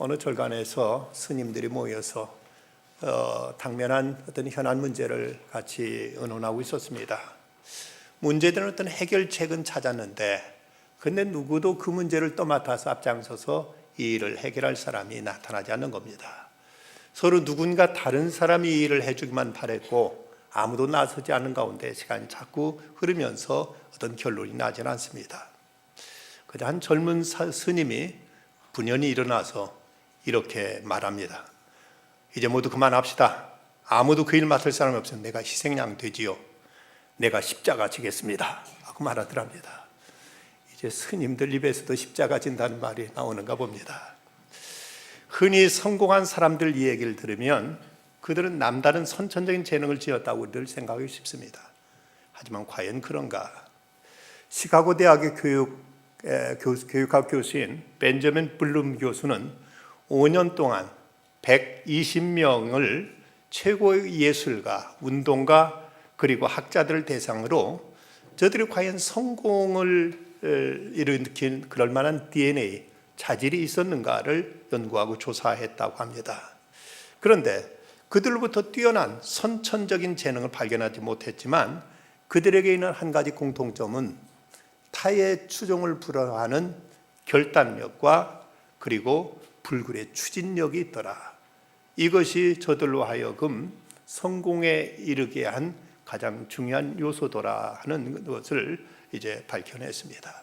어느 절간에서 스님들이 모여서 당면한 어떤 현안 문제를 같이 의논하고 있었습니다. 문제되는 어떤 해결책은 찾았는데 근데 누구도 그 문제를 떠맡아서 앞장서서 이 일을 해결할 사람이 나타나지 않는 겁니다. 서로 누군가 다른 사람이 이 일을 해주기만 바랬고 아무도 나서지 않는 가운데 시간이 자꾸 흐르면서 어떤 결론이 나질 않습니다. 그때 한 젊은 스님이 분연히 일어나서 이렇게 말합니다. 이제 모두 그만합시다. 아무도 그 일 맡을 사람이 없으면 내가 희생양 되지요. 내가 십자가 지겠습니다 하고 말하더랍니다. 이제 스님들 입에서도 십자가 진다는 말이 나오는가 봅니다. 흔히 성공한 사람들 이 얘기를 들으면 그들은 남다른 선천적인 재능을 지었다고 늘 생각하기 쉽습니다. 하지만 과연 그런가? 시카고 대학의 교육학 교수인 벤저민 블룸 교수는 5년 동안 120명을 최고의 예술가, 운동가 그리고 학자들을 대상으로 저들이 과연 성공을 일으킨 그럴 만한 DNA, 자질이 있었는가를 연구하고 조사했다고 합니다. 그런데 그들로부터 뛰어난 선천적인 재능을 발견하지 못했지만 그들에게 있는 한 가지 공통점은 타의 추종을 불허하는 결단력과 그리고 불굴의 추진력이 있더라. 이것이 저들로 하여금 성공에 이르게 한 가장 중요한 요소더라 하는 것을 이제 밝혀냈습니다.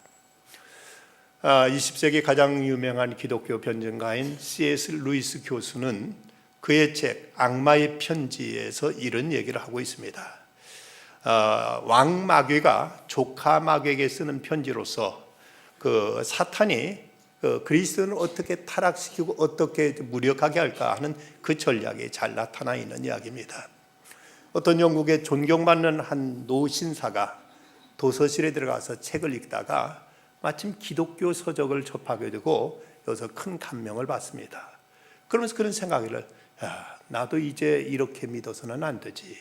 20세기 가장 유명한 기독교 변증가인 C.S. 루이스 교수는 그의 책 악마의 편지에서 이런 얘기를 하고 있습니다. 왕 마귀가 조카 마귀에게 쓰는 편지로서 그 사탄이 그리스도를 어떻게 타락시키고 어떻게 무력하게 할까 하는 그 전략이 잘 나타나 있는 이야기입니다. 어떤 영국의 존경받는 한 노신사가 도서실에 들어가서 책을 읽다가 마침 기독교 서적을 접하게 되고 여기서 큰 감명을 받습니다. 그러면서 그런 생각을 나도 이제 이렇게 믿어서는 안 되지.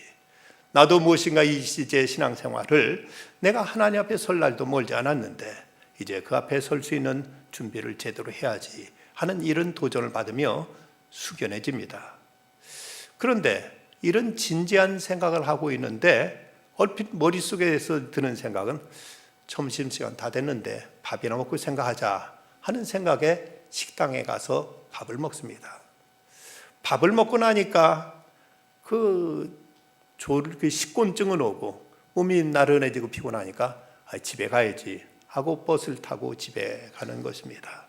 나도 무엇인가 이제 신앙생활을 내가 하나님 앞에 설 날도 멀지 않았는데 이제 그 앞에 설 수 있는 준비를 제대로 해야지 하는 이런 도전을 받으며 숙연해집니다. 그런데 이런 진지한 생각을 하고 있는데 얼핏 머릿속에서 드는 생각은 점심시간 다 됐는데 밥이나 먹고 생각하자 하는 생각에 식당에 가서 밥을 먹습니다. 밥을 먹고 나니까 그 식곤증은 오고 몸이 나른해지고 피곤하니까 집에 가야지 하고 버스를 타고 집에 가는 것입니다.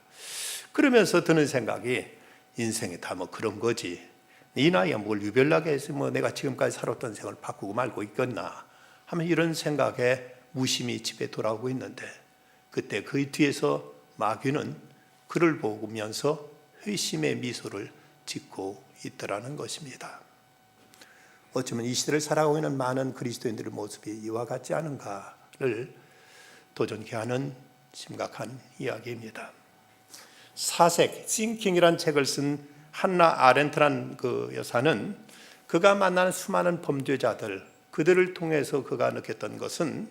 그러면서 드는 생각이 인생이 다 뭐 그런 거지. 이 나이에 뭘 유별나게 해서 뭐 내가 지금까지 살았던 생활을 바꾸고 말고 있겠나 하면 이런 생각에 무심히 집에 돌아오고 있는데 그때 그 뒤에서 마귀는 그를 보면서 회심의 미소를 짓고 있더라는 것입니다. 어쩌면 이 시대를 살아가고 있는 많은 그리스도인들의 모습이 이와 같지 않은가를 도전케 하는 심각한 이야기입니다. 사색, 싱킹이라는 책을 쓴 한나 아렌트라는 그 여사는 그가 만나는 수많은 범죄자들, 그들을 통해서 그가 느꼈던 것은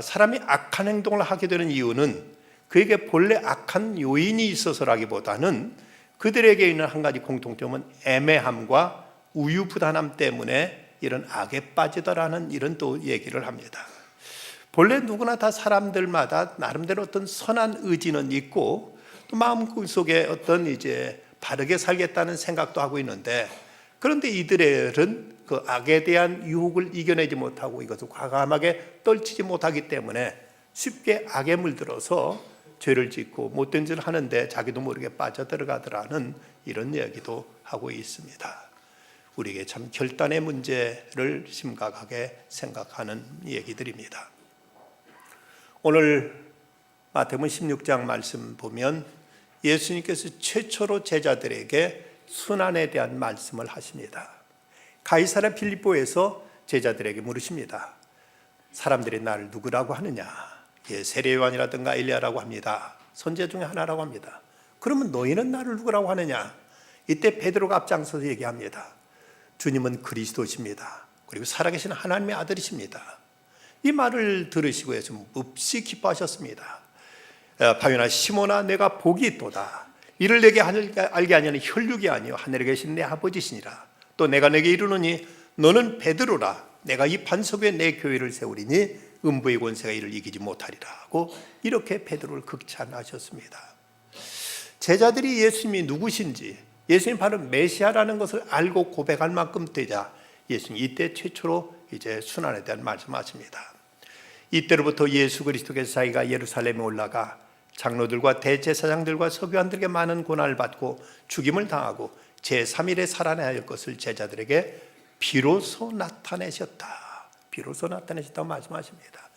사람이 악한 행동을 하게 되는 이유는 그에게 본래 악한 요인이 있어서라기보다는 그들에게 있는 한 가지 공통점은 애매함과 우유부단함 때문에 이런 악에 빠지더라는 이런 또 얘기를 합니다. 본래 누구나 다 사람들마다 나름대로 어떤 선한 의지는 있고 또 마음속에 어떤 이제 바르게 살겠다는 생각도 하고 있는데 그런데 이들은 그 악에 대한 유혹을 이겨내지 못하고 이것을 과감하게 떨치지 못하기 때문에 쉽게 악에 물들어서 죄를 짓고 못된 짓을 하는데 자기도 모르게 빠져들어가더라는 이런 이야기도 하고 있습니다. 우리에게 참 결단의 문제를 심각하게 생각하는 얘기들입니다. 오늘 마태복음 16장 말씀 보면 예수님께서 최초로 제자들에게 순환에 대한 말씀을 하십니다. 가이사랴 필립보에서 제자들에게 물으십니다. 사람들이 나를 누구라고 하느냐? 세례 요한이라든가 엘리야라고 합니다. 선지자 중에 하나라고 합니다. 그러면 너희는 나를 누구라고 하느냐? 이때 베드로가 앞장서서 얘기합니다. 주님은 그리스도십니다. 그리고 살아계신 하나님의 아들이십니다. 이 말을 들으시고 해서 몹시 기뻐하셨습니다. 바요나 시몬아 내가 복이 있도다. 이를 내게 알게 하냐는 혈육이 아니요 하늘에 계신 내 아버지시니라. 또 내가 내게 이르노니 너는 베드로라. 내가 이 반석 위에 내 교회를 세우리니 음부의 권세가 이를 이기지 못하리라 하고 이렇게 베드로를 극찬하셨습니다. 제자들이 예수님이 누구신지, 예수님 바로 메시아라는 것을 알고 고백할 만큼 되자 예수님 이때 최초로 이제 순환에 대한 말씀하십니다. 이때로부터 예수 그리스도께서 자기가 예루살렘에 올라가 장로들과 대제사장들과 서기관들에게 많은 고난을 받고 죽임을 당하고 제3일에 살아나야 할 것을 제자들에게 비로소 나타내셨다. 비로소 나타내셨다고 말씀하십니다.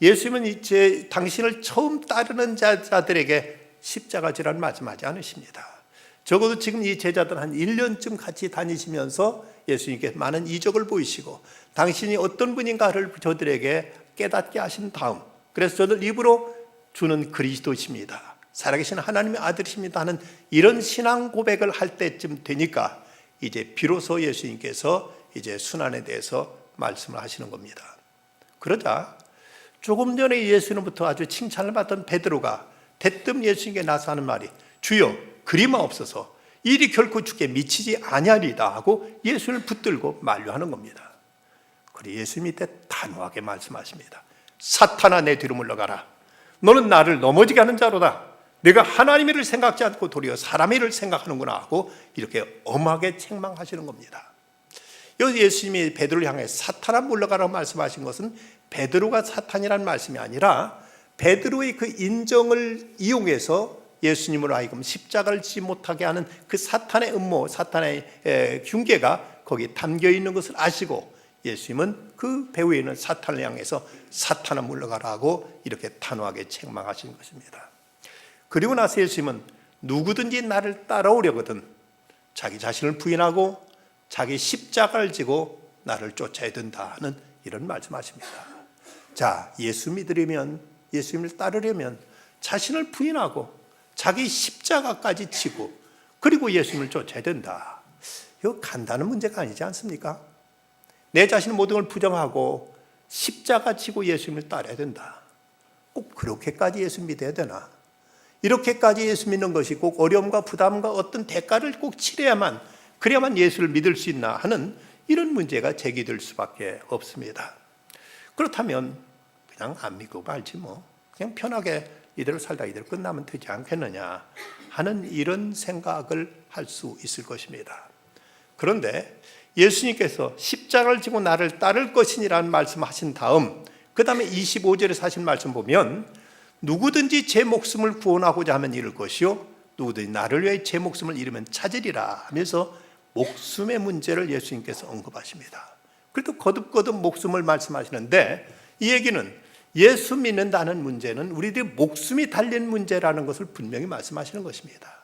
예수님은 이제 당신을 처음 따르는 자들에게 십자가지라는 말씀하지 않으십니다. 적어도 지금 이 제자들 한 1년쯤 같이 다니시면서 예수님께 많은 이적을 보이시고 당신이 어떤 분인가를 저들에게 깨닫게 하신 다음, 그래서 저들 입으로 주는 그리스도십니다, 살아계신 하나님의 아들이십니다 하는 이런 신앙 고백을 할 때쯤 되니까 이제 비로소 예수님께서 이제 순환에 대해서 말씀을 하시는 겁니다. 그러자 조금 전에 예수님부터 아주 칭찬을 받던 베드로가 대뜸 예수님께 나서 하는 말이 주여 그리마옵소서 일이 결코 주께 미치지 아니하리이다 하고 예수님을 붙들고 만류하는 겁니다. 그리고 예수님이 이때 단호하게 말씀하십니다. 사탄아 내 뒤로 물러가라. 너는 나를 넘어지게 하는 자로다. 내가 하나님 일을 생각지 않고 도리어 사람 일을 생각하는구나 하고 이렇게 엄하게 책망하시는 겁니다. 여기 예수님이 베드로를 향해 사탄아 물러가라고 말씀하신 것은 베드로가 사탄이라는 말씀이 아니라 베드로의 그 인정을 이용해서 예수님으로 하여금 십자가를 지지 못하게 하는 그 사탄의 음모, 사탄의 흉계가 거기 담겨 있는 것을 아시고 예수님은 그 배후에 있는 사탄을 향해서 사탄아 물러가라고 이렇게 단호하게 책망하신 것입니다. 그리고 나서 예수님은 누구든지 나를 따라오려거든 자기 자신을 부인하고 자기 십자가를 지고 나를 쫓아야 된다는 이런 말씀하십니다. 자, 예수 믿으려면, 예수님을 따르려면 자신을 부인하고 자기 십자가까지 지고 그리고 예수님을 쫓아야 된다. 이거 간단한 문제가 아니지 않습니까? 내 자신의 모든 걸 부정하고 십자가 지고 예수님을 따라야 된다. 꼭 그렇게까지 예수 믿어야 되나? 이렇게까지 예수 믿는 것이 꼭 어려움과 부담과 어떤 대가를 꼭 치러야만, 그래야만 예수를 믿을 수 있나 하는 이런 문제가 제기될 수밖에 없습니다. 그렇다면 그냥 안 믿고 말지 뭐, 그냥 편하게 이대로 살다 이대로 끝나면 되지 않겠느냐 하는 이런 생각을 할 수 있을 것입니다. 그런데 예수님께서 십자가를 지고 나를 따를 것이니라는 말씀하신 다음 그 다음에 25절에서 하신 말씀 보면 누구든지 제 목숨을 구원하고자 하면 잃을 것이요 누구든지 나를 위해 제 목숨을 잃으면 찾으리라 하면서 목숨의 문제를 예수님께서 언급하십니다. 그래도 거듭거듭 목숨을 말씀하시는데 이 얘기는 예수 믿는다는 문제는 우리들의 목숨이 달린 문제라는 것을 분명히 말씀하시는 것입니다.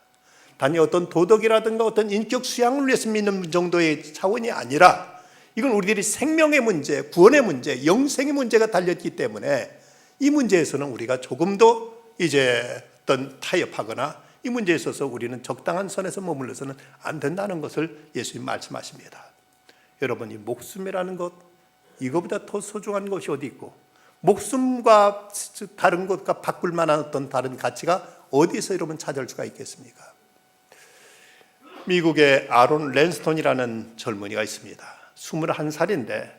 단지 어떤 도덕이라든가 어떤 인격 수양을 위해서 믿는 정도의 차원이 아니라 이건 우리들이 생명의 문제, 구원의 문제, 영생의 문제가 달렸기 때문에 이 문제에서는 우리가 조금도 이제 어떤 타협하거나 이 문제에 있어서 우리는 적당한 선에서 머물러서는 안 된다는 것을 예수님 말씀하십니다. 여러분, 이 목숨이라는 것, 이거보다 더 소중한 것이 어디 있고 목숨과 다른 것과 바꿀 만한 어떤 다른 가치가 어디서 여러분 찾을 수가 있겠습니까? 미국의 아론 랜스톤이라는 젊은이가 있습니다. 21살인데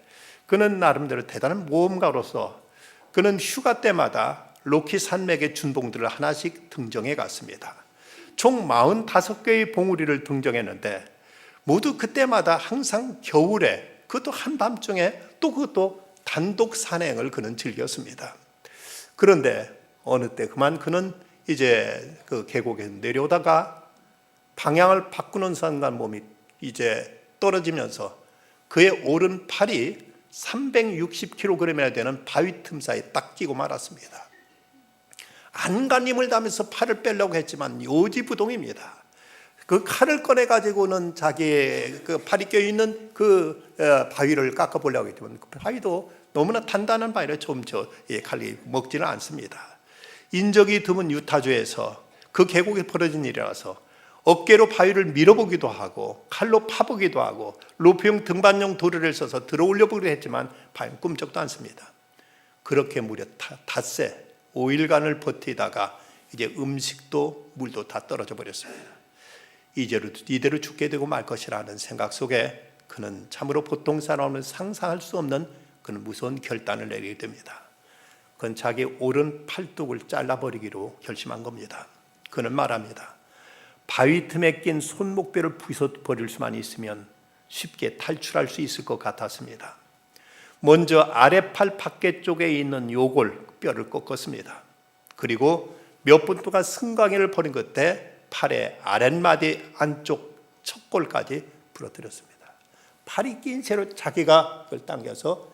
그는 나름대로 대단한 모험가로서 그는 휴가 때마다 로키 산맥의 준봉들을 하나씩 등정해 갔습니다. 총 45개의 봉우리를 등정했는데 모두 그때마다 항상 겨울에 그것도 한밤중에 또 그것도 단독 산행을 그는 즐겼습니다. 그런데 어느 때 그만 그는 이제 그 계곡에 내려오다가 방향을 바꾸는 순간 몸이 이제 떨어지면서 그의 오른팔이 360kg이나 되는 바위 틈 사이에 딱 끼고 말았습니다. 안간힘을 다하면서 팔을 빼려고 했지만 요지부동입니다. 그 칼을 꺼내 가지고는 자기의 그 팔이 껴 있는 그 바위를 깎아 보려고 했지만 그 바위도 너무나 단단한 바위라 좀 칼이 먹지는 않습니다. 인적이 드문 유타주에서 그 계곡에 벌어진 일이라서 어깨로 바위를 밀어보기도 하고 칼로 파보기도 하고 로프용 등반용 도르를 써서 들어올려 보기도 했지만 바위는 꿈쩍도 않습니다. 그렇게 무려 닷새 5일간을 버티다가 이제 음식도 물도 다 떨어져 버렸습니다. 이대로 죽게 되고 말 것이라는 생각 속에 그는 참으로 보통 사람은 상상할 수 없는 그는 무서운 결단을 내리게 됩니다. 그건 자기 오른 팔뚝을 잘라버리기로 결심한 겁니다. 그는 말합니다. 바위 틈에 낀 손목뼈를 부숴버릴 수만 있으면 쉽게 탈출할 수 있을 것 같았습니다. 먼저 아래팔 밖에 쪽에 있는 요골 뼈를 꺾었습니다. 그리고 몇 분 동안 승강이를 벌인 끝에 팔의 아랫마디 안쪽 척골까지 부러뜨렸습니다. 팔이 낀 채로 자기가 그걸 당겨서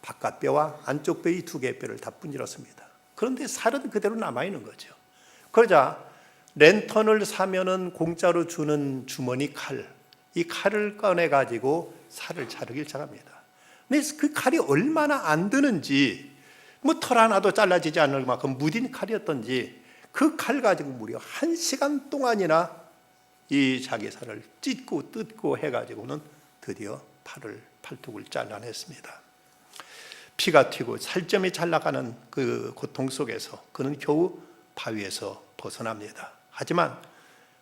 바깥뼈와 안쪽 뼈 이 두 개의 뼈를 다 분질렀습니다. 그런데 살은 그대로 남아있는 거죠. 그러자 랜턴을 사면은 공짜로 주는 주머니 칼, 이 칼을 꺼내가지고 살을 자르기 시작합니다. 근데 그 칼이 얼마나 안 드는지, 뭐 털 하나도 잘라지지 않을 만큼 무딘 칼이었던지 그 칼 가지고 무려 1시간 동안이나 이 자기 살을 찢고 뜯고 해가지고는 드디어 팔뚝을 잘라냈습니다. 피가 튀고 살점이 잘 나가는 그 고통 속에서 그는 겨우 바위에서 벗어납니다. 하지만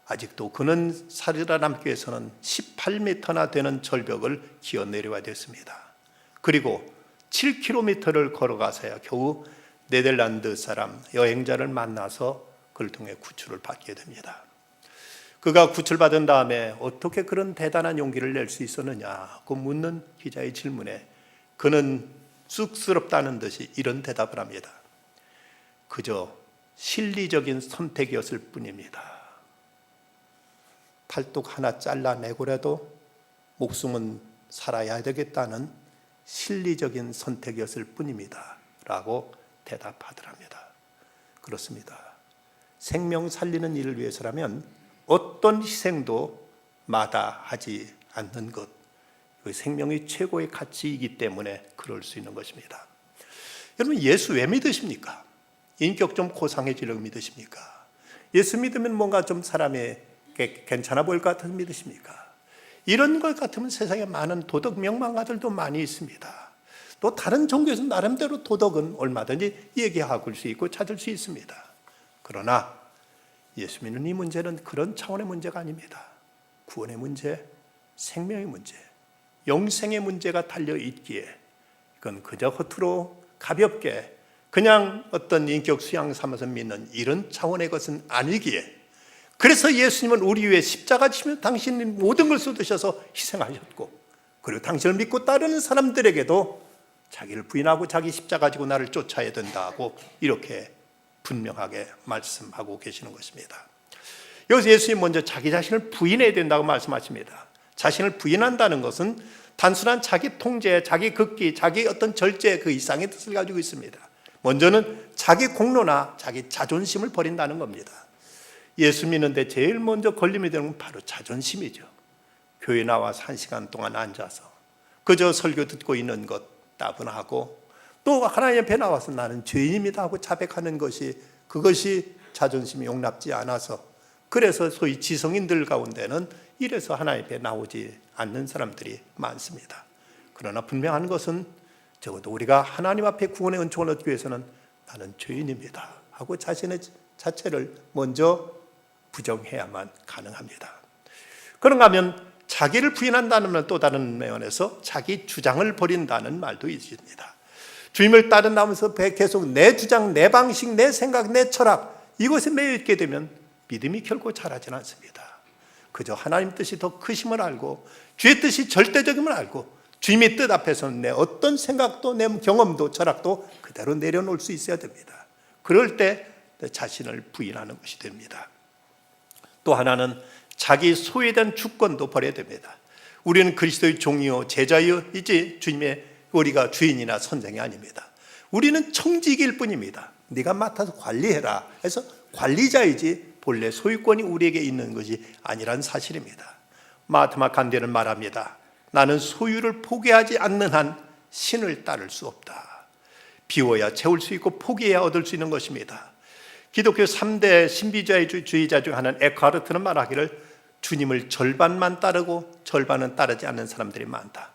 아직도 그는 살아남기 위해서는 18m나 되는 절벽을 기어 내려야 됐습니다. 그리고 7km를 걸어가서야 겨우 네덜란드 사람 여행자를 만나서 그를 통해 구출을 받게 됩니다. 그가 구출받은 다음에 어떻게 그런 대단한 용기를 낼 수 있었느냐고 묻는 기자의 질문에 그는 쑥스럽다는 듯이 이런 대답을 합니다. 그저 실리적인 선택이었을 뿐입니다. 팔뚝 하나 잘라내고라도 목숨은 살아야 되겠다는 실리적인 선택이었을 뿐입니다. 라고 대답하더랍니다. 그렇습니다. 생명 살리는 일을 위해서라면 어떤 희생도 마다하지 않는 것, 생명이 최고의 가치이기 때문에 그럴 수 있는 것입니다. 여러분, 예수 왜 믿으십니까? 인격 좀 고상해지려고 믿으십니까? 예수 믿으면 뭔가 좀 사람이 괜찮아 보일 것 같아서 믿으십니까? 이런 것 같으면 세상에 많은 도덕 명망가들도 많이 있습니다. 또 다른 종교에서 나름대로 도덕은 얼마든지 얘기할 수 있고 찾을 수 있습니다. 그러나 예수 믿는 이 문제는 그런 차원의 문제가 아닙니다. 구원의 문제, 생명의 문제, 영생의 문제가 달려있기에 이건 그저 허투루 가볍게 그냥 어떤 인격 수양 삼아서 믿는 이런 차원의 것은 아니기에, 그래서 예수님은 우리 위해 십자가 지시며 당신이 모든 걸 쏟으셔서 희생하셨고, 그리고 당신을 믿고 따르는 사람들에게도 자기를 부인하고 자기 십자가 지고 나를 쫓아야 된다고 이렇게 분명하게 말씀하고 계시는 것입니다. 여기서 예수님 먼저 자기 자신을 부인해야 된다고 말씀하십니다. 자신을 부인한다는 것은 단순한 자기 통제, 자기 극기, 자기 어떤 절제 그 이상의 뜻을 가지고 있습니다. 먼저는 자기 공로나 자기 자존심을 버린다는 겁니다. 예수 믿는데 제일 먼저 걸림이 되는 건 바로 자존심이죠. 교회 나와서 1시간 동안 앉아서 그저 설교 듣고 있는 것 따분하고, 또 하나님 앞에 나와서 나는 죄인입니다 하고 자백하는 것이, 그것이 자존심이 용납지 않아서, 그래서 소위 지성인들 가운데는 이래서 하나님 앞에 나오지 않는 사람들이 많습니다. 그러나 분명한 것은 적어도 우리가 하나님 앞에 구원의 은총을 얻기 위해서는 나는 죄인입니다 하고 자신의 자체를 먼저 부정해야만 가능합니다. 그런가 하면 자기를 부인한다는 말, 또 다른 면에서 자기 주장을 버린다는 말도 있습니다. 주님을 따른다면서 계속 내 주장, 내 방식, 내 생각, 내 철학, 이것에 매여 있게 되면 믿음이 결코 자라지는 않습니다. 그저 하나님 뜻이 더 크심을 알고 주의 뜻이 절대적임을 알고 주님의 뜻 앞에서는 내 어떤 생각도 내 경험도 철학도 그대로 내려놓을 수 있어야 됩니다. 그럴 때 내 자신을 부인하는 것이 됩니다. 또 하나는 자기 소유에 주권도 버려야 됩니다. 우리는 그리스도의 종이요 제자요 이제 주님의, 우리가 주인이나 선생이 아닙니다. 우리는 청직일 뿐입니다. 네가 맡아서 관리해라 해서 관리자이지 본래 소유권이 우리에게 있는 것이 아니란 사실입니다. 마하트마 간디는 말합니다. 나는 소유를 포기하지 않는 한 신을 따를 수 없다. 비워야 채울 수 있고 포기해야 얻을 수 있는 것입니다. 기독교 3대 신비주의자 중 하나는 에크하르트는 말하기를 주님을 절반만 따르고 절반은 따르지 않는 사람들이 많다.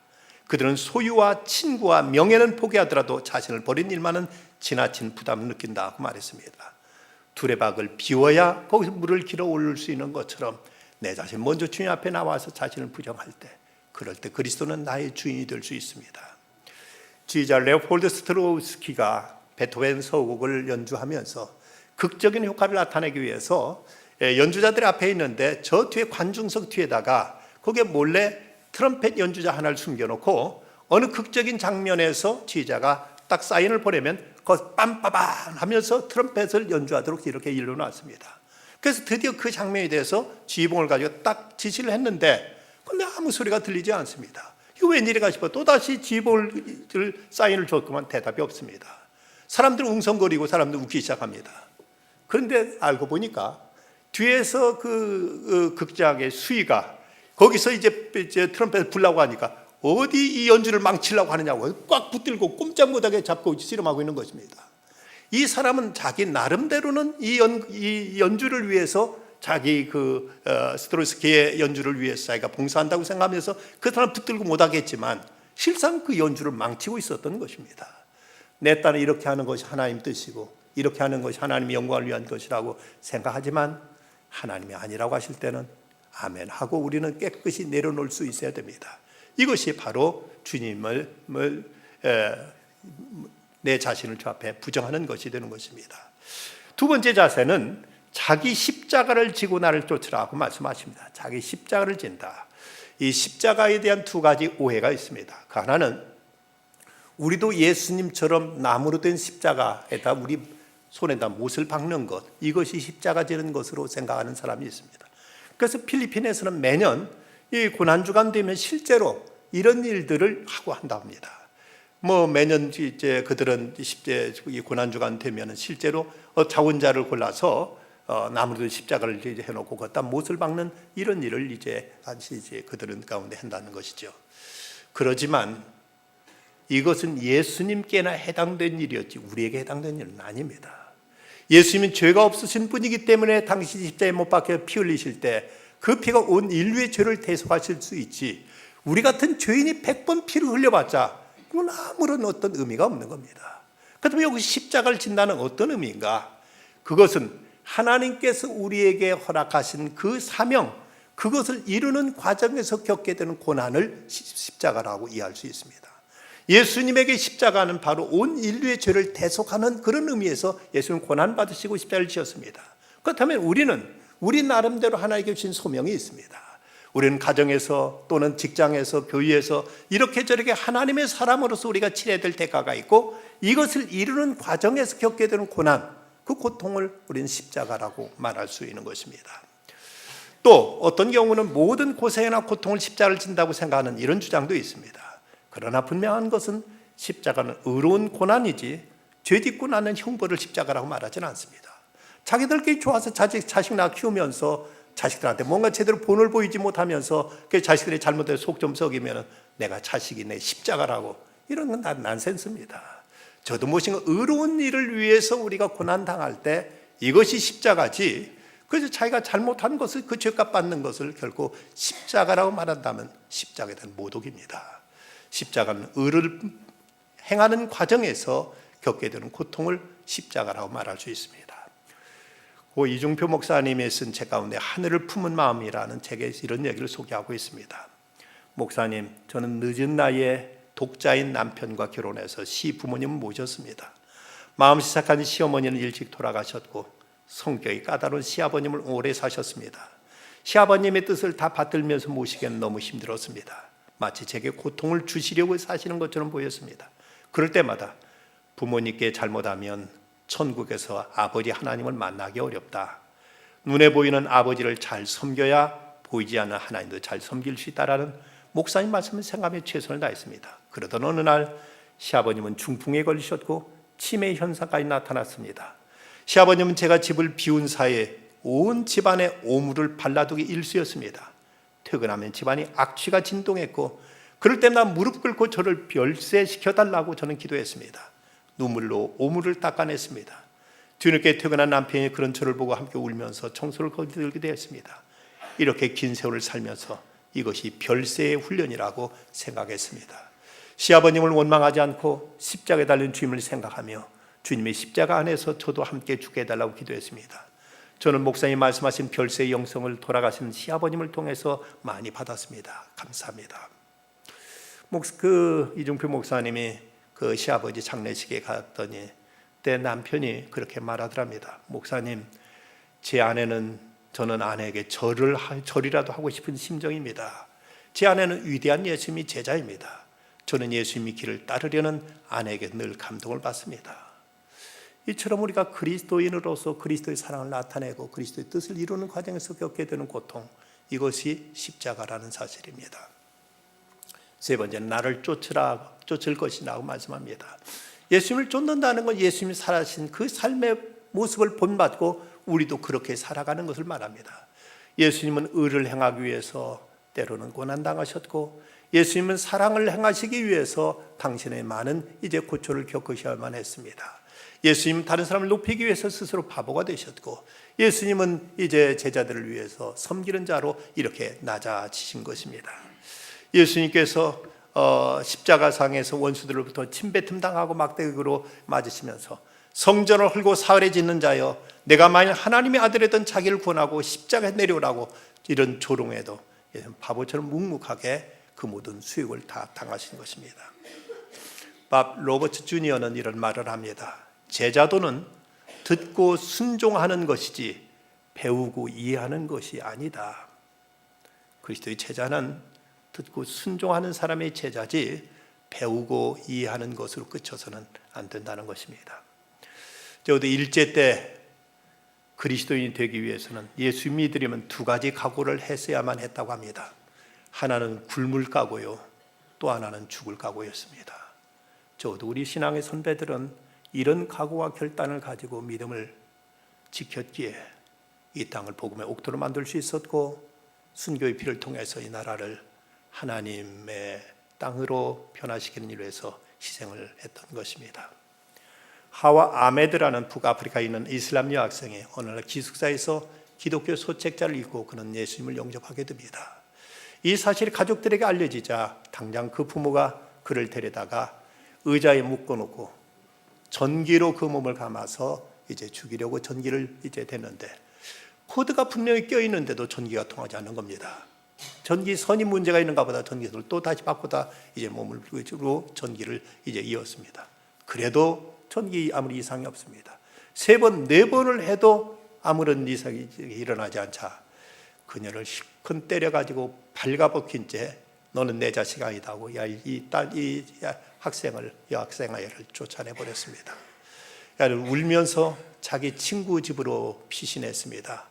그들은 소유와 친구와 명예는 포기하더라도 자신을 버린 일만은 지나친 부담을 느낀다고 말했습니다. 두레박을 비워야 거기서 물을 길어 올릴 수 있는 것처럼 내 자신 먼저 주님 앞에 나와서 자신을 부정할 때, 그럴 때 그리스도는 나의 주인이 될 수 있습니다. 지휘자 레오폴드 스트로우스키가 베토벤 서곡을 연주하면서 극적인 효과를 나타내기 위해서 연주자들 앞에 있는데 저 뒤에 관중석 뒤에다가 거기에 몰래 트럼펫 연주자 하나를 숨겨놓고 어느 극적인 장면에서 지휘자가 딱 사인을 보내면 그 빰빠밤 하면서 트럼펫을 연주하도록 이렇게 일러놨습니다. 그래서 드디어 그 장면에 대해서 지휘봉을 가지고 딱 지시를 했는데 근데 아무 소리가 들리지 않습니다. 이거 웬일인가 싶어 또다시 지휘봉을 사인을 줬더만 대답이 없습니다. 사람들은 웅성거리고 사람들 웃기 시작합니다. 그런데 알고 보니까 뒤에서 그 극장의 수위가 거기서 이제 트럼펫을 불라고 하니까 어디 이 연주를 망치려고 하느냐고 꽉 붙들고 꼼짝 못하게 잡고 씨름하고 있는 것입니다. 이 사람은 자기 나름대로는 이 연주를 위해서 자기 스트로스키의 연주를 위해서 자기가 봉사한다고 생각하면서 그 사람 붙들고 못하겠지만 실상 그 연주를 망치고 있었던 것입니다. 내 딸은 이렇게 하는 것이 하나님 뜻이고 이렇게 하는 것이 하나님의 영광을 위한 것이라고 생각하지만 하나님이 아니라고 하실 때는 아멘 하고 우리는 깨끗이 내려놓을 수 있어야 됩니다. 이것이 바로 주님을 내 자신을 주 앞에 부정하는 것이 되는 것입니다. 두 번째 자세는 자기 십자가를 지고 나를 쫓으라고 말씀하십니다. 자기 십자가를 진다. 이 십자가에 대한 두 가지 오해가 있습니다. 그 하나는 우리도 예수님처럼 나무로 된 십자가에다 우리 손에다 못을 박는 것, 이것이 십자가 지는 것으로 생각하는 사람이 있습니다. 그래서 필리핀에서는 매년 이 고난주간 되면 실제로 이런 일들을 하고 한다고 합니다. 매년 이제 그들은 10대 고난주간 되면 실제로 자원자를 골라서 나무로 된 십자가를 해놓고 거기다 못을 박는 이런 일을 이제 그들은 가운데 한다는 것이죠. 그러지만 이것은 예수님께나 해당된 일이었지 우리에게 해당된 일은 아닙니다. 예수님은 죄가 없으신 분이기 때문에 당시 십자가에 못 박혀 피 흘리실 때 그 피가 온 인류의 죄를 대속하실 수 있지 우리 같은 죄인이 100번 피를 흘려봤자 이건 아무런 어떤 의미가 없는 겁니다. 그렇다면 여기 십자가를 진다는 어떤 의미인가? 그것은 하나님께서 우리에게 허락하신 그 사명, 그것을 이루는 과정에서 겪게 되는 고난을 십자가라고 이해할 수 있습니다. 예수님에게 십자가는 바로 온 인류의 죄를 대속하는 그런 의미에서 예수님은 고난받으시고 십자가를 지었습니다. 그렇다면 우리 나름대로 하나님께 주신 소명이 있습니다. 우리는 가정에서 또는 직장에서 교회에서 이렇게 저렇게 하나님의 사람으로서 우리가 치러야 될 대가가 있고 이것을 이루는 과정에서 겪게 되는 고난, 그 고통을 우리는 십자가라고 말할 수 있는 것입니다. 또 어떤 경우는 모든 고생이나 고통을 십자가를 진다고 생각하는 이런 주장도 있습니다. 그러나 분명한 것은 십자가는 의로운 고난이지 죄 짓고 나는 형벌을 십자가라고 말하지는 않습니다. 자기들끼리 좋아서 자식 낳아 키우면서 자식들한테 뭔가 제대로 본을 보이지 못하면서 그 자식들이 잘못해서 속 좀 썩이면 내가 자식이 내 십자가라고 이런 건 다 난센스입니다. 저도 무엇인가 의로운 일을 위해서 우리가 고난당할 때 이것이 십자가지 그래서 자기가 잘못한 것을 그 죄값 받는 것을 결코 십자가라고 말한다면 십자가에 대한 모독입니다. 십자가는 의를 행하는 과정에서 겪게 되는 고통을 십자가라고 말할 수 있습니다. 고 이중표 목사님이 쓴 책 가운데 하늘을 품은 마음이라는 책에 이런 얘기를 소개하고 있습니다. 목사님, 저는 늦은 나이에 독자인 남편과 결혼해서 시부모님을 모셨습니다. 마음 시작한 시어머니는 일찍 돌아가셨고 성격이 까다로운 시아버님을 오래 사셨습니다. 시아버님의 뜻을 다 받들면서 모시기는 너무 힘들었습니다. 마치 제게 고통을 주시려고 사시는 것처럼 보였습니다. 그럴 때마다 부모님께 잘못하면 천국에서 아버지 하나님을 만나기 어렵다. 눈에 보이는 아버지를 잘 섬겨야 보이지 않는 하나님도 잘 섬길 수 있다라는 목사님 말씀을 생각하며 최선을 다했습니다. 그러던 어느 날 시아버님은 중풍에 걸리셨고 치매 현상까지 나타났습니다. 시아버님은 제가 집을 비운 사이에 온 집안에 오물을 발라두기 일쑤였습니다. 퇴근하면 집안이 악취가 진동했고 그럴 때마다 무릎 꿇고 저를 별세시켜달라고 저는 기도했습니다. 눈물로 오물을 닦아냈습니다. 뒤늦게 퇴근한 남편이 그런 저를 보고 함께 울면서 청소를 거들기도 했습니다. 이렇게 긴 세월을 살면서 이것이 별세의 훈련이라고 생각했습니다. 시아버님을 원망하지 않고 십자가에 달린 주님을 생각하며 주님의 십자가 안에서 저도 함께 죽게 해달라고 기도했습니다. 저는 목사님 말씀하신 별세의 영성을 돌아가신 시아버님을 통해서 많이 받았습니다. 감사합니다. 이중표 목사님이 그 시아버지 장례식에 갔더니 때 남편이 그렇게 말하더랍니다. 목사님, 제 아내는, 저는 아내에게 절이라도 하고 싶은 심정입니다. 제 아내는 위대한 예수님이 제자입니다. 저는 예수님의 길을 따르려는 아내에게 늘 감동을 받습니다. 이처럼 우리가 그리스도인으로서 그리스도의 사랑을 나타내고 그리스도의 뜻을 이루는 과정에서 겪게 되는 고통, 이것이 십자가라는 사실입니다. 세 번째, 나를 쫓을 것이라고 말씀합니다. 예수님을 쫓는다는 건 예수님이 살아신 그 삶의 모습을 본받고 우리도 그렇게 살아가는 것을 말합니다. 예수님은 의를 행하기 위해서 때로는 고난당하셨고, 예수님은 사랑을 행하시기 위해서 당신의 많은 이제 고초를 겪으셔야만 했습니다. 예수님은 다른 사람을 높이기 위해서 스스로 바보가 되셨고, 예수님은 이제 제자들을 위해서 섬기는 자로 이렇게 낮아지신 것입니다. 예수님께서 십자가상에서 원수들로부터 침뱉음 당하고 막대기로 맞으시면서 성전을 헐고 사흘에 짓는 자여, 내가 만일 하나님의 아들이던 자기를 구원하고 십자가에 내려오라고 이런 조롱에도 바보처럼 묵묵하게 그 모든 수욕을 다 당하신 것입니다. 밥 로버츠 주니어는 이런 말을 합니다. 제자도는 듣고 순종하는 것이지 배우고 이해하는 것이 아니다. 그리스도의 제자는 듣고 순종하는 사람의 제자지 배우고 이해하는 것으로 그쳐서는 안 된다는 것입니다. 저도 일제 때 그리스도인이 되기 위해서는 예수 믿으려면 두 가지 각오를 했어야만 했다고 합니다. 하나는 굶을 각오요, 또 하나는 죽을 각오였습니다. 저도 우리 신앙의 선배들은 이런 각오와 결단을 가지고 믿음을 지켰기에 이 땅을 복음의 옥토로 만들 수 있었고, 순교의 피를 통해서 이 나라를 하나님의 땅으로 변화시키는 일을 위해서 희생을 했던 것입니다. 하와 아메드라는 북아프리카에 있는 이슬람 여학생이 어느 날 기숙사에서 기독교 소책자를 읽고 그는 예수님을 영접하게 됩니다. 이 사실이 가족들에게 알려지자 당장 그 부모가 그를 데려다가 의자에 묶어놓고 전기로 그 몸을 감아서 이제 죽이려고 전기를 이제 대는데, 코드가 분명히 껴 있는데도 전기가 통하지 않는 겁니다. 전기선이 문제가 있는가 보다 전기선을 또 다시 바꾸다 이제 몸을 전기를 이제 이었습니다. 그래도 전기 아무리 이상이 없습니다. 3번, 4번을 해도 아무런 이상이 일어나지 않자 그녀를 실컷 때려가지고 발가벗긴 채 너는 내 자식 아니다 하고 이 여학생아이를 쫓아내버렸습니다. 울면서 자기 친구 집으로 피신했습니다.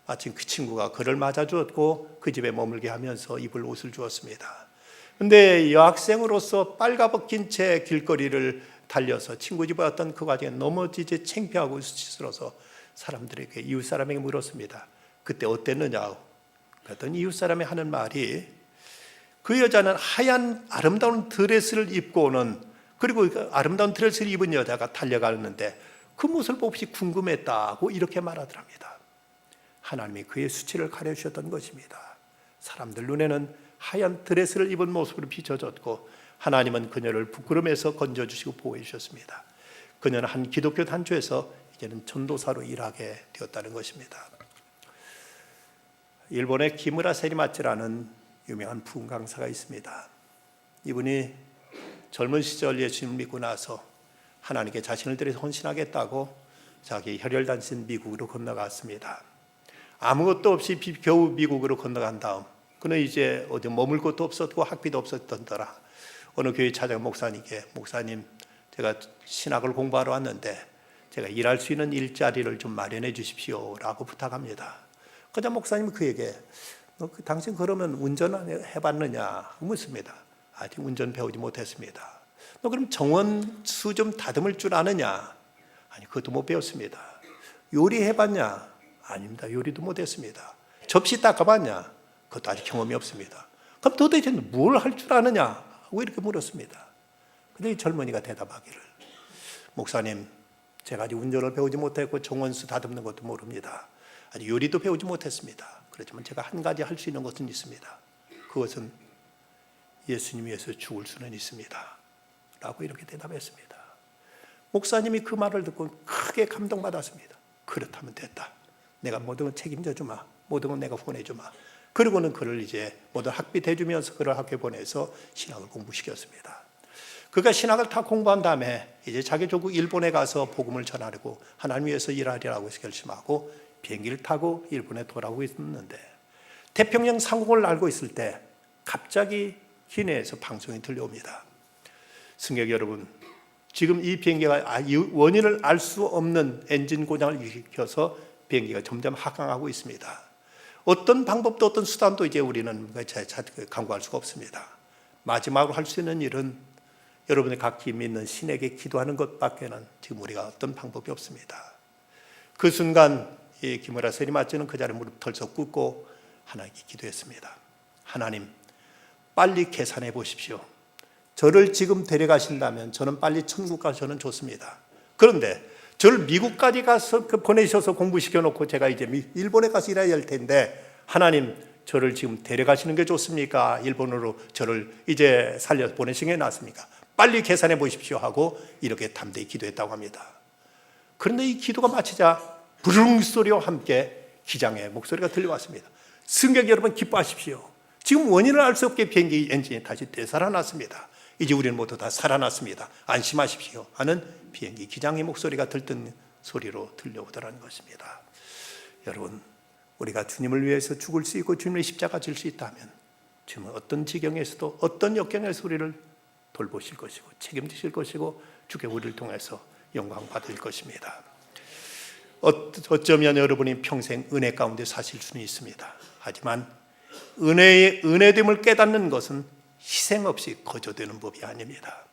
마침 그 친구가 그를 맞아주었고 그 집에 머물게 하면서 입을 옷을 주었습니다. 그런데 여학생으로서 빨가벗긴 채 길거리를 달려서 친구 집에 왔던 그 과정에 넘어지지 창피하고 수치스러워서 사람들에게, 이웃 사람에게 물었습니다. 그때 어땠느냐? 그랬더니 이웃 사람이 하는 말이, 그 여자는 하얀 아름다운 드레스를 입고 오는, 그리고 그 아름다운 드레스를 입은 여자가 달려가는데 그 모습을 몹시 궁금했다고 이렇게 말하더랍니다. 하나님이 그의 수치를 가려주셨던 것입니다. 사람들 눈에는 하얀 드레스를 입은 모습으로 비춰졌고, 하나님은 그녀를 부끄러움에서 건져주시고 보호해 주셨습니다. 그녀는 한 기독교 단체에서 이제는 전도사로 일하게 되었다는 것입니다. 일본의 기무라 세리마츠라는 유명한 부흥 강사가 있습니다. 이분이 젊은 시절 예수님을 믿고 나서 하나님께 자신을 들여서 헌신하겠다고 자기 혈혈단신 미국으로 건너갔습니다. 아무것도 없이 겨우 미국으로 건너간 다음 그는 이제 어디 머물 곳도 없었고 학비도 없었던더라. 어느 교회 찾아가 목사님께, 목사님, 제가 신학을 공부하러 왔는데 제가 일할 수 있는 일자리를 좀 마련해 주십시오 라고 부탁합니다. 그러자 목사님이 그에게, 너 당신 그러면 운전 해봤느냐 묻습니다. 아직 운전 배우지 못했습니다. 너 그럼 정원수 좀 다듬을 줄 아느냐? 아니, 그것도 못 배웠습니다. 요리해봤냐? 아닙니다. 요리도 못했습니다. 접시 닦아봤냐? 그것도 아직 경험이 없습니다. 그럼 도대체 뭘 할 줄 아느냐? 왜 이렇게 물었습니다. 근데 이 젊은이가 대답하기를, 목사님, 제가 아직 운전을 배우지 못했고 정원수 다듬는 것도 모릅니다. 아직 요리도 배우지 못했습니다. 그렇지만 제가 한 가지 할 수 있는 것은 있습니다. 그것은 예수님 위해서 죽을 수는 있습니다 라고 이렇게 대답했습니다. 목사님이 그 말을 듣고 크게 감동받았습니다. 그렇다면 됐다. 내가 모든 걸 책임져 주마. 모든 건 내가 보내주마. 그리고는 그를 이제 모든 학비 대주면서 그를 학교에 보내서 신학을 공부시켰습니다. 그가 신학을 다 공부한 다음에 이제 자기 조국 일본에 가서 복음을 전하려고 하나님 위해서 일하리라고 결심하고 비행기를 타고 일본에 돌아오고 있었는데 태평양 상공을 날고 있을 때 갑자기 기내에서 방송이 들려옵니다. 승객 여러분, 지금 이 비행기가 원인을 알 수 없는 엔진 고장을 일으켜서 비행기가 점점 하강하고 있습니다. 어떤 방법도 어떤 수단도 이제 우리는 강구할 수가 없습니다. 마지막으로 할 수 있는 일은 여러분의 각기 믿는 신에게 기도하는 것밖에는 지금 우리가 어떤 방법이 없습니다. 그 순간 이 김우라 세리마치는 그 자리에 무릎 털썩 꿇고 하나님께 기도했습니다. 하나님, 빨리 계산해 보십시오. 저를 지금 데려가신다면 저는 빨리 천국 가서 저는 좋습니다. 그런데 저를 미국까지 가서 보내셔서 공부시켜 놓고 제가 이제 일본에 가서 일해야 할 텐데 하나님, 저를 지금 데려가시는 게 좋습니까? 일본으로 저를 이제 살려서 보내시는 게 낫습니까? 빨리 계산해 보십시오 하고 이렇게 담대히 기도했다고 합니다. 그런데 이 기도가 마치자 부르릉 소리와 함께 기장의 목소리가 들려왔습니다. 승객 여러분, 기뻐하십시오. 지금 원인을 알 수 없게 비행기 엔진이 다시 되살아났습니다. 이제 우리는 모두 다 살아났습니다. 안심하십시오 하는 비행기 기장의 목소리가 들뜬 소리로 들려오더라는 것입니다. 여러분, 우리가 주님을 위해서 죽을 수 있고 주님의 십자가 질 수 있다면 주님은 어떤 지경에서도 어떤 역경에서 우리를 돌보실 것이고 책임지실 것이고 주께 우리를 통해서 영광 받을 것입니다. 어쩌면 여러분이 평생 은혜 가운데 사실 수는 있습니다. 하지만 은혜의 은혜됨을 깨닫는 것은 희생 없이 거저되는 법이 아닙니다.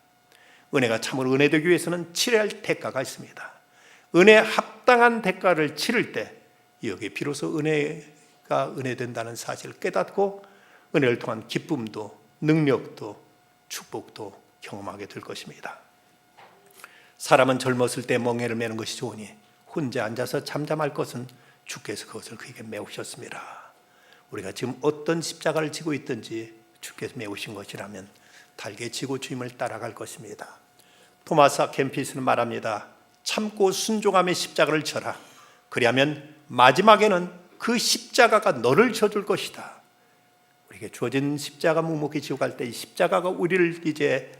은혜가 참으로 은혜되기 위해서는 치러야 할 대가가 있습니다. 은혜에 합당한 대가를 치를 때 여기에 비로소 은혜가 은혜된다는 사실을 깨닫고 은혜를 통한 기쁨도 능력도 축복도 경험하게 될 것입니다. 사람은 젊었을 때 멍에를 매는 것이 좋으니 혼자 앉아서 잠잠할 것은 주께서 그것을 그에게 메우셨습니다. 우리가 지금 어떤 십자가를 지고 있든지 주께서 메우신 것이라면 달게 지고 주님을 따라갈 것입니다. 토마스 아 켐피스는 말합니다. 참고 순종함의 십자가를 져라. 그리하면 마지막에는 그 십자가가 너를 져줄 것이다. 우리에게 주어진 십자가 묵묵히 지고 갈 때 이 십자가가 우리를 이제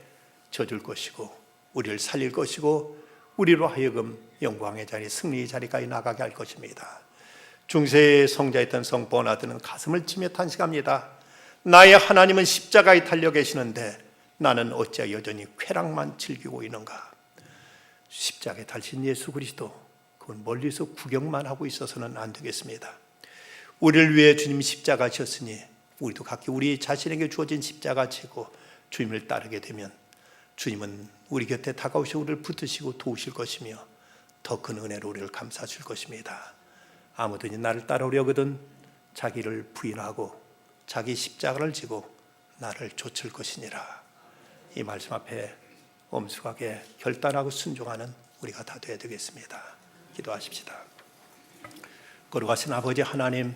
져줄 것이고 우리를 살릴 것이고 우리로 하여금 영광의 자리, 승리의 자리까지 나가게 할 것입니다. 중세의 성자였던 성 버나드는 가슴을 치며 탄식합니다. 나의 하나님은 십자가에 달려 계시는데 나는 어찌 여전히 쾌락만 즐기고 있는가. 십자가에 달린 예수 그리스도, 그건 멀리서 구경만 하고 있어서는 안 되겠습니다. 우리를 위해 주님 십자가 지었으니 우리도 각기 우리 자신에게 주어진 십자가 지고 주님을 따르게 되면 주님은 우리 곁에 다가오시고 우리를 붙드시고 도우실 것이며 더 큰 은혜로 우리를 감싸줄 것입니다. 아무든지 나를 따라오려거든 자기를 부인하고 자기 십자가를 지고 나를 좇을 것이니라. 이 말씀 앞에 엄숙하게 결단하고 순종하는 우리가 다 되어야 되겠습니다. 기도하십시다. 거룩하신 아버지 하나님,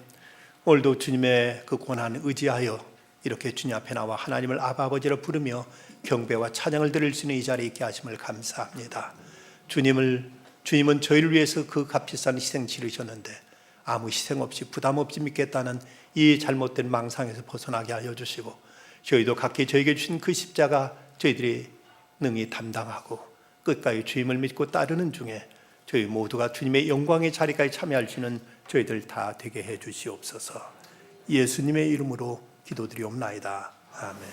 오늘도 주님의 그 고난 의지하여 이렇게 주님 앞에 나와 하나님을 아바 아버지로 부르며 경배와 찬양을 드릴 수 있는 이 자리에 있게 하심을 감사합니다. 주님은 저희를 위해서 그 값비싼 희생 치르셨는데 아무 희생 없이 부담 없이 믿겠다는 이 잘못된 망상에서 벗어나게 하여 주시고 저희도 각기 저에게 주신 그 십자가 저희들이 능히 담당하고 끝까지 주님을 믿고 따르는 중에 저희 모두가 주님의 영광의 자리까지 참여할 수 있는 저희들 다 되게 해 주시옵소서. 예수님의 이름으로 기도드리옵나이다. 아멘.